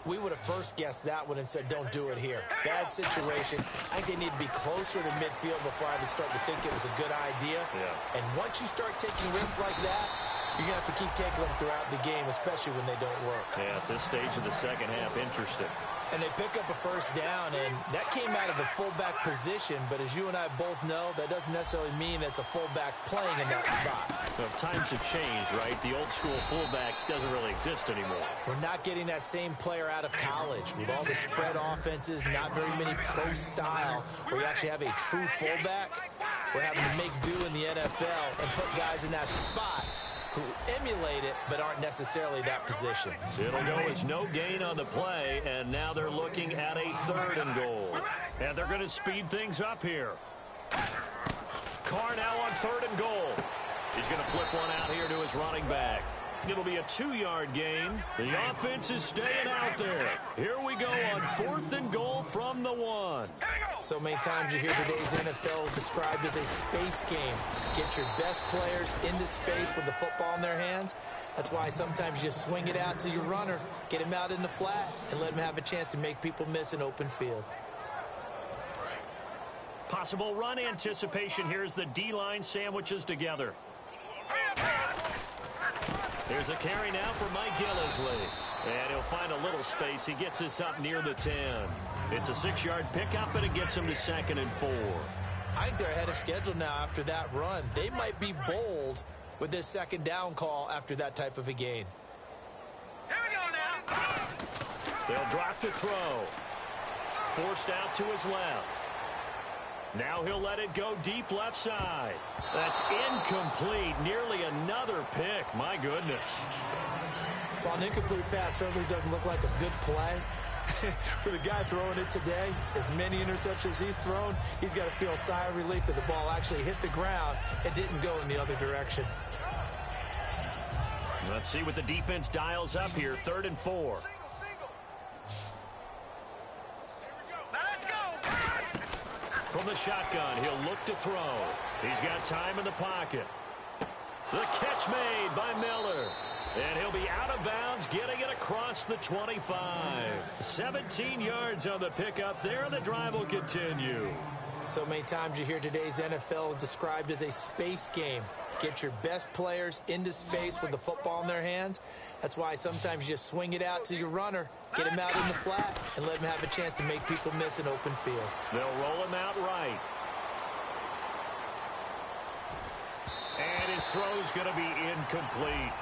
We would have first guessed that one and said, don't do it here. Bad situation. I think they need to be closer to midfield before I would start to think it was a good idea. Yeah. And once you start taking risks like that, you're going to have to keep taking them throughout the game, especially when they don't work. Yeah, at this stage of the second half, interesting. And they pick up a first down, and that came out of the fullback position. But as you and I both know, that doesn't necessarily mean it's a fullback playing in that spot. Well, times have changed, right? The old school fullback doesn't really exist anymore. We're not getting that same player out of college. With all the spread offenses, not very many pro style, where you actually have a true fullback. We're having to make do in the NFL and put guys in that spot who emulate it but aren't necessarily that position. It'll go as no gain on the play, and now they're looking at a 3rd and goal. And they're going to speed things up here. Carr now on 3rd and goal. He's going to flip one out here to his running back. It'll be a 2-yard gain. The offense is staying out there. Here we go on 4th and goal from the 1. So many times you hear today's NFL described as a space game. Get your best players into space with the football in their hands. That's why sometimes you swing it out to your runner, get him out in the flat, and let him have a chance to make people miss an open field. Possible run anticipation here as the D-line sandwiches together. There's a carry now for Mike Gillisley. And he'll find a little space. He gets this up near the 10. It's a 6-yard pickup, and it gets him to 2nd and 4. I think they're ahead of schedule now after that run. They might be bold with this 2nd down call after that type of a gain. Here we go now. They'll drop to throw. Forced out to his left. Now he'll let it go deep left side. That's incomplete. Nearly another pick. My goodness. Well, an incomplete pass certainly doesn't look like a good play. For the guy throwing it today, as many interceptions he's thrown, he's got to feel a sigh of relief that the ball actually hit the ground and didn't go in the other direction. Let's see what the defense dials up here. 3rd and 4. From the shotgun, he'll look to throw. He's got time in the pocket. The catch made by Miller. And he'll be out of bounds, getting it across the 25. 17 yards on the pickup there, and the drive will continue. So many times you hear today's NFL described as a space game. Get your best players into space with the football in their hands. That's why sometimes you swing it out to your runner, get him out in the flat, and let him have a chance to make people miss an open field. They'll roll him out right. And his throw's going to be incomplete.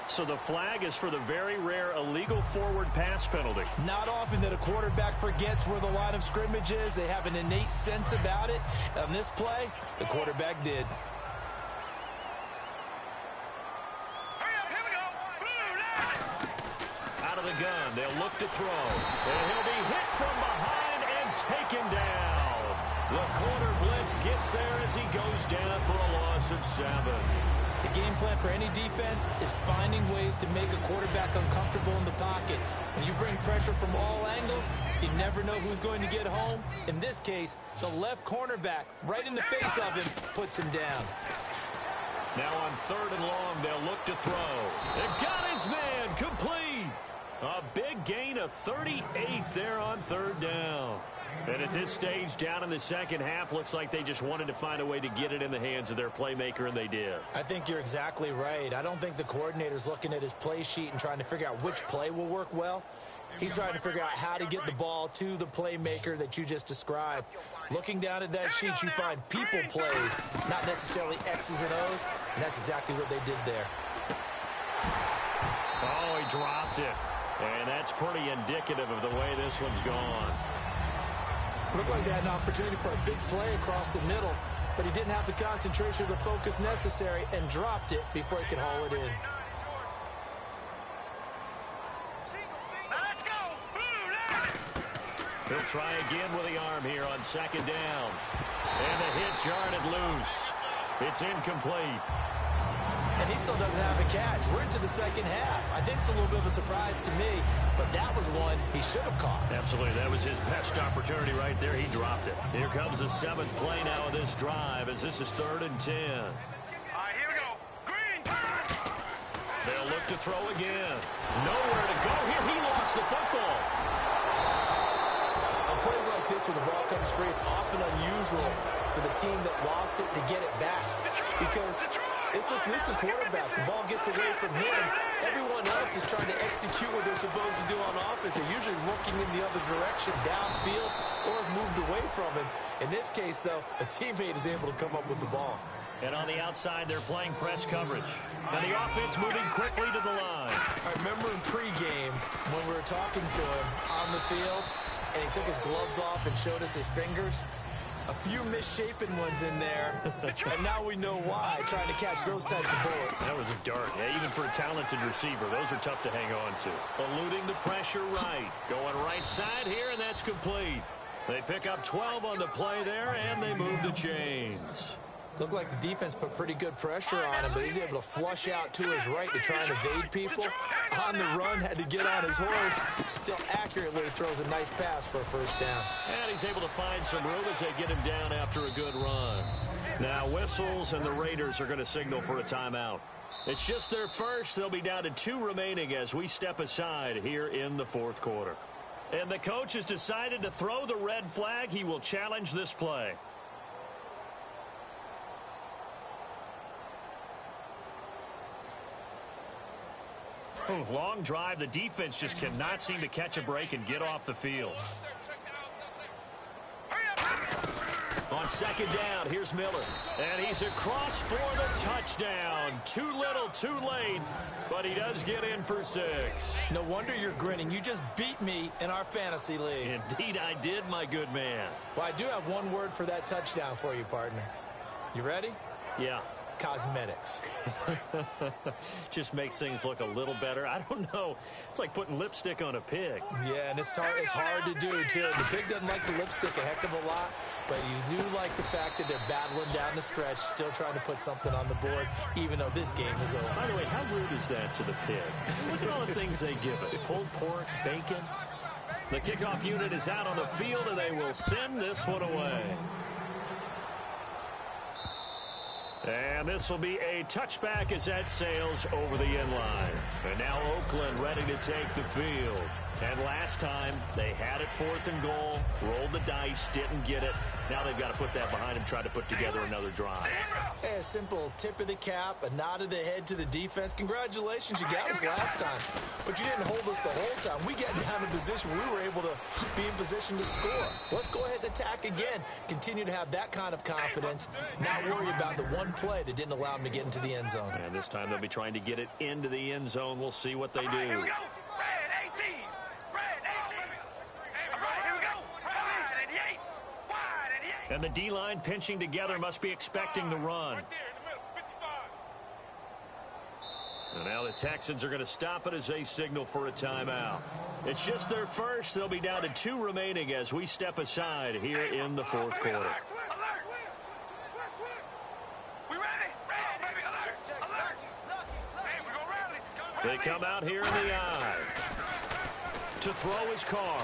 So the flag is for the very rare illegal forward pass penalty. Not often that a quarterback forgets where the line of scrimmage is. They have an innate sense about it. On this play, the quarterback did. Out of the gun, they'll look to throw. And he'll be hit from behind and taken down. The corner blitz gets there as he goes down for a loss of 7. The game plan for any defense is finding ways to make a quarterback uncomfortable in the pocket. When you bring pressure from all angles, you never know who's going to get home. In this case, the left cornerback, right in the face of him, puts him down. Now on 3rd and long, they'll look to throw. They've got his man complete. A big gain of 38 there on 3rd down. And at this stage, down in the second half, looks like they just wanted to find a way to get it in the hands of their playmaker, and they did. I think you're exactly right. I don't think the coordinator's looking at his play sheet and trying to figure out which play will work well. He's trying to figure out how to get the ball to the playmaker that you just described. Looking down at that sheet, you find people plays, not necessarily X's and O's, and that's exactly what they did there. Oh, he dropped it. And that's pretty indicative of the way this one's gone. Looked like they had an opportunity for a big play across the middle, but he didn't have the concentration or the focus necessary and dropped it before he could haul it in. He'll try again with the arm here on 2nd down. And the hit jarred it loose. It's incomplete. And he still doesn't have a catch. We're into the second half. I think it's a little bit of a surprise to me, but that was one he should have caught. Absolutely. That was his best opportunity right there. He dropped it. Here comes the 7th play now of this drive as this is 3rd and 10. All right, here we go. Green. They'll look to throw again. Nowhere to go here. He lost the football. On plays like this where the ball comes free, it's often unusual for the team that lost it to get it back because This is the quarterback. The ball gets away from him. Everyone else is trying to execute what they're supposed to do on offense. They're usually looking in the other direction, downfield, or have moved away from him. In this case, though, a teammate is able to come up with the ball. And on the outside, they're playing press coverage. And the offense moving quickly to the line. I remember in pregame when we were talking to him on the field, and he took his gloves off and showed us his fingers. A few misshapen ones in there, and now we know why, trying to catch those types of bullets. That was a dart. Yeah, even for a talented receiver, those are tough to hang on to. Eluding the pressure right. Going right side here, and that's complete. They pick up 12 on the play there, and they move the chains. Looked like the defense put pretty good pressure on him, but he's able to flush out to his right to try and evade people. On the run, had to get on his horse. Still accurately throws a nice pass for a first down. And he's able to find some room as they get him down after a good run. Now whistles, and the Raiders are going to signal for a timeout. It's just their first. They'll be down to 2 remaining as we step aside here in the fourth quarter. And the coach has decided to throw the red flag. He will challenge this play. Long drive. The defense just cannot seem to catch a break and get off the field. On second down, here's Miller. And he's across for the touchdown. Too little, too late. But he does get in for 6. No wonder you're grinning. You just beat me in our fantasy league. Indeed I did, my good man. Well, I do have one word for that touchdown for you, partner. You ready? Yeah. Cosmetics. Just makes things look a little better. I don't know. It's like putting lipstick on a pig. Yeah, and it's hard to do, too. The pig doesn't like the lipstick a heck of a lot, but you do like the fact that they're battling down the stretch, still trying to put something on the board, even though this game is over. By the way, how rude is that to the pig? Look at all the things they give us. Pulled pork, bacon. The kickoff unit is out on the field, and they will send this one away. And this will be a touchback as that sails over the end line. And now Oakland ready to take the field. And last time, they had it 4th and goal, rolled the dice, didn't get it. Now they've got to put that behind them, try to put together another drive. Hey, a simple tip of the cap, a nod of the head to the defense. Congratulations, you got us last time. But you didn't hold us the whole time. We got down in position where we were able to be in position to score. Let's go ahead and attack again. Continue to have that kind of confidence. Not worry about the one play that didn't allow them to get into the end zone. And this time they'll be trying to get it into the end zone. We'll see what they do. And the D-line pinching together must be expecting the run. And now the Texans are going to stop it as they signal for a timeout. It's just their first. They'll be down to 2 remaining as we step aside here in the fourth quarter. They come out here in the eye to throw his car.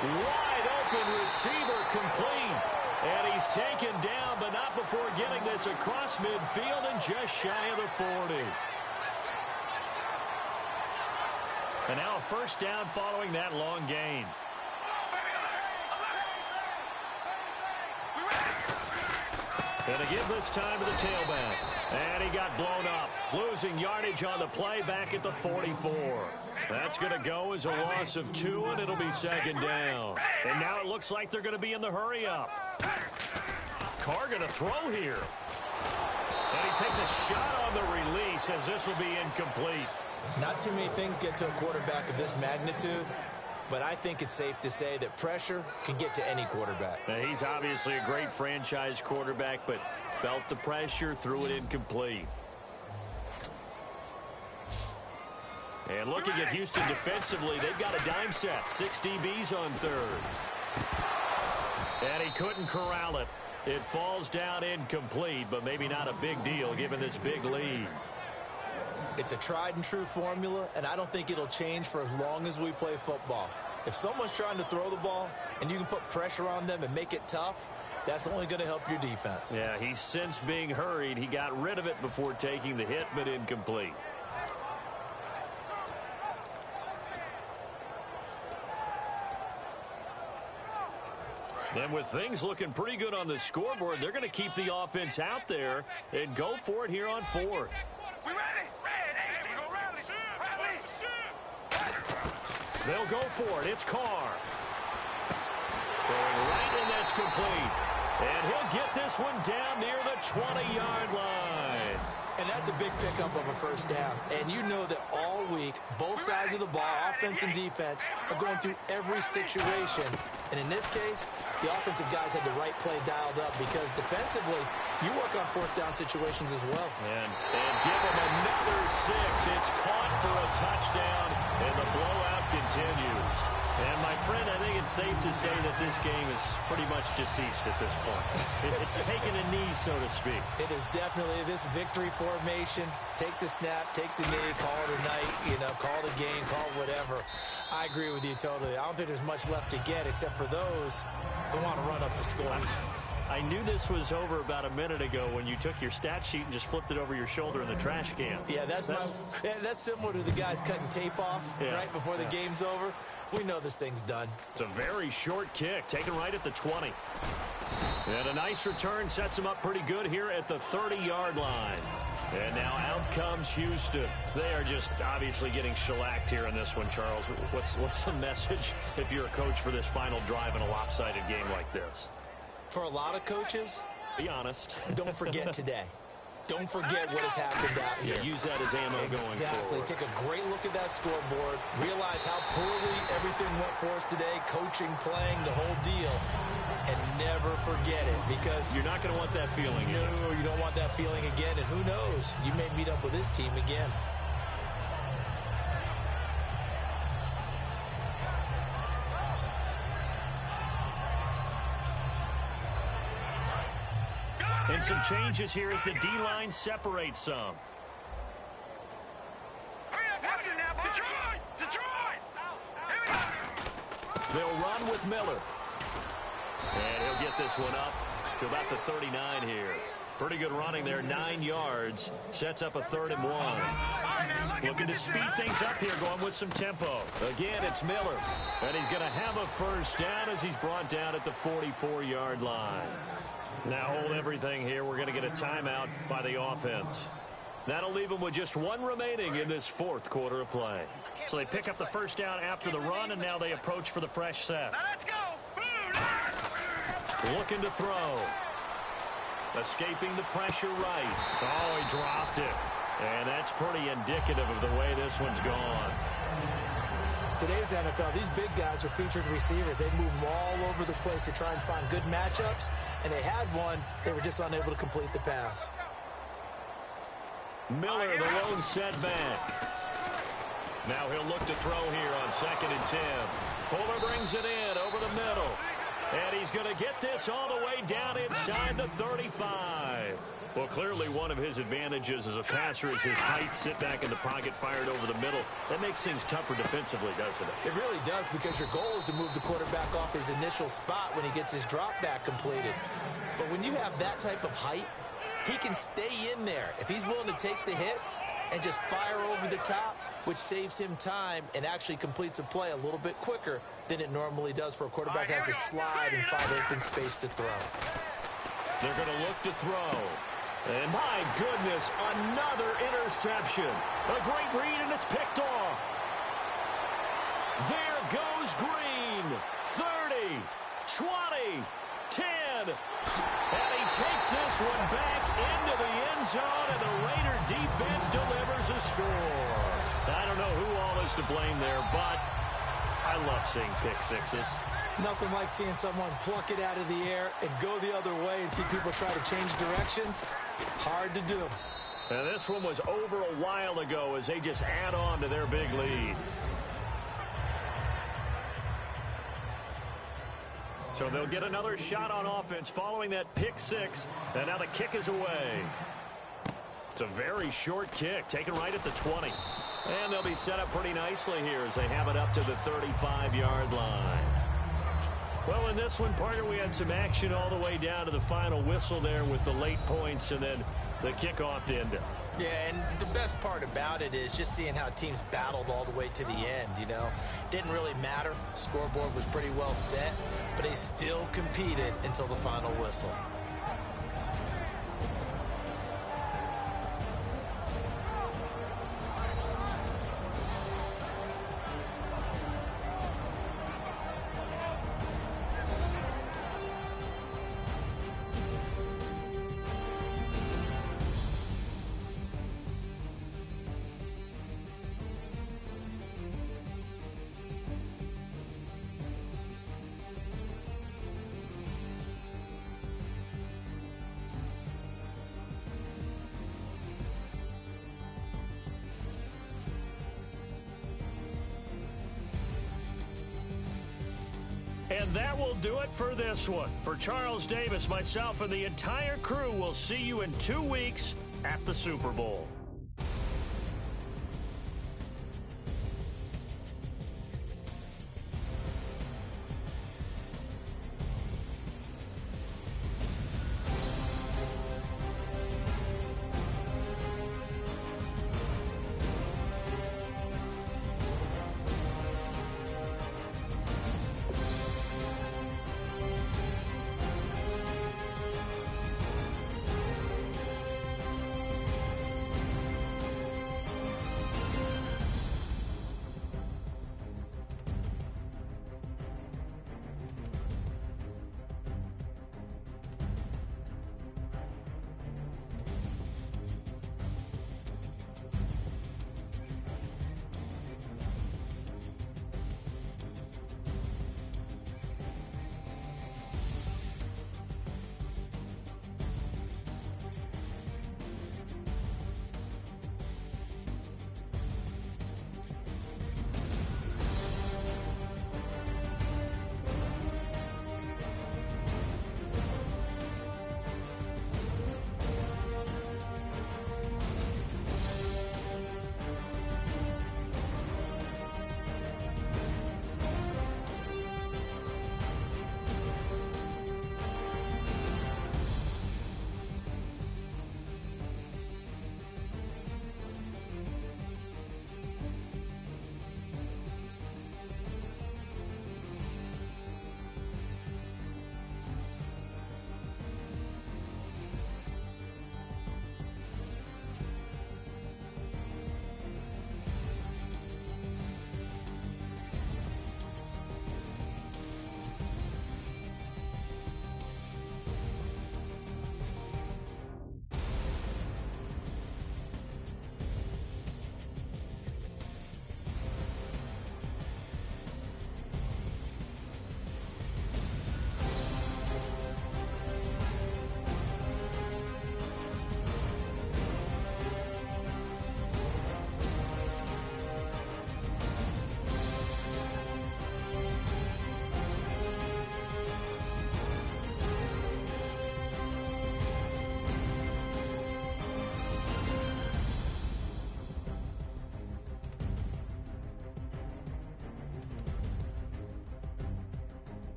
Wide open receiver complete. And he's taken down, but not before getting this across midfield and just shy of the 40. And now a first down following that long gain. And to give this time to the tailback. And he got blown up. Losing yardage on the play back at the 44. That's going to go as a loss of 2, and it'll be second down. And now it looks like they're going to be in the hurry-up. Carr going to throw here. And he takes a shot on the release as this will be incomplete. Not too many things get to a quarterback of this magnitude, but I think it's safe to say that pressure can get to any quarterback. Now, he's obviously a great franchise quarterback, but felt the pressure, threw it incomplete. And looking at Houston defensively, they've got a dime set. 6 DBs on third. And he couldn't corral it. It falls down incomplete, but maybe not a big deal given this big lead. It's a tried and true formula, and I don't think it'll change for as long as we play football. If someone's trying to throw the ball and you can put pressure on them and make it tough, that's only going to help your defense. Yeah, he's since being hurried. He got rid of it before taking the hit, but incomplete. And with things looking pretty good on the scoreboard, they're going to keep the offense out there and go for it here on fourth. We ready? Ready. Go rally. They'll go for it. It's Carr. Throwing right, and that's complete. And he'll get this one down near the 20-yard line. And that's a big pickup of a first down. And you know that all week, both sides of the ball, offense and defense, are going through every situation. And in this case, the offensive guys had the right play dialed up because defensively, you work on fourth down situations as well. And give them another 6. It's caught for a touchdown, and the blowout continues. And, my friend, I think it's safe to say that this game is pretty much deceased at this point. It's taken a knee, so to speak. It is definitely this victory formation. Take the snap, take the knee, call it a night, call it a game, call it whatever. I agree with you totally. I don't think there's much left to get except for those who want to run up the score. I knew this was over about a minute ago when you took your stat sheet and just flipped it over your shoulder in the trash can. Yeah, that's similar to the guys cutting tape off right before the game's over. We know this thing's done. It's a very short kick, taken right at the 20. And a nice return sets him up pretty good here at the 30-yard line. And now out comes Houston. They are just obviously getting shellacked here in this one, Charles. What's the message if you're a coach for this final drive in a lopsided game like this? For a lot of coaches, be honest. Don't forget today. Don't forget what has happened out here. Yeah, use that as ammo going forward. Exactly. Take a great look at that scoreboard. Realize how poorly everything went for us today. Coaching, playing, the whole deal. And never forget it because you're not going to want that feeling again. No, you don't want that feeling again. And who knows? You may meet up with this team again. And some changes here as the D-line separates some. They'll run with Miller. And he'll get this one up to about the 39 here. Pretty good running there, 9 yards. Sets up a 3rd and 1. Looking to speed things up here, going with some tempo. Again, it's Miller. And he's going to have a first down as he's brought down at the 44-yard line. Now hold everything here. We're going to get a timeout by the offense. That'll leave them with just 1 remaining in this 4th quarter of play. So they pick up the first down after the run, and now they approach for the fresh set. Now let's go. Looking to throw. Escaping the pressure right. Oh, he dropped it. And that's pretty indicative of the way this one's gone. Today's NFL, these big guys are featured receivers. They move them all over the place to try and find good matchups. And they had one. They were just unable to complete the pass. Miller, the lone setback. Now he'll look to throw here on 2nd and 10. Fuller brings it in over the middle. And he's going to get this all the way down inside the 35. Well, clearly one of his advantages as a passer is his height. Sit back in the pocket, fired over the middle. That makes things tougher defensively, doesn't it? It really does, because your goal is to move the quarterback off his initial spot when he gets his drop back completed. But when you have that type of height, he can stay in there. If he's willing to take the hits and just fire over the top, which saves him time and actually completes a play a little bit quicker than it normally does for a quarterback has to slide and find open space to throw. They're going to look to throw. And my goodness, another interception. A great read, and it's picked off. There goes Green. 30, 20, 10. And he takes this one back into the end zone, and the Raider defense delivers a score. I don't know who all is to blame there, but I love seeing pick sixes. Nothing like seeing someone pluck it out of the air and go the other way and see people try to change directions. Hard to do. And this one was over a while ago as they just add on to their big lead. So they'll get another shot on offense following that pick six. And now the kick is away. It's a very short kick, taken right at the 20. And they'll be set up pretty nicely here as they have it up to the 35-yard line. Well, in this one, partner, we had some action all the way down to the final whistle there with the late points and then the kickoff to end it. Yeah, and the best part about it is just seeing how teams battled all the way to the end, you know. Didn't really matter. Scoreboard was pretty well set, but they still competed until the final whistle. And that will do it for this one. For Charles Davis, myself, and the entire crew, we'll see you in 2 weeks at the Super Bowl.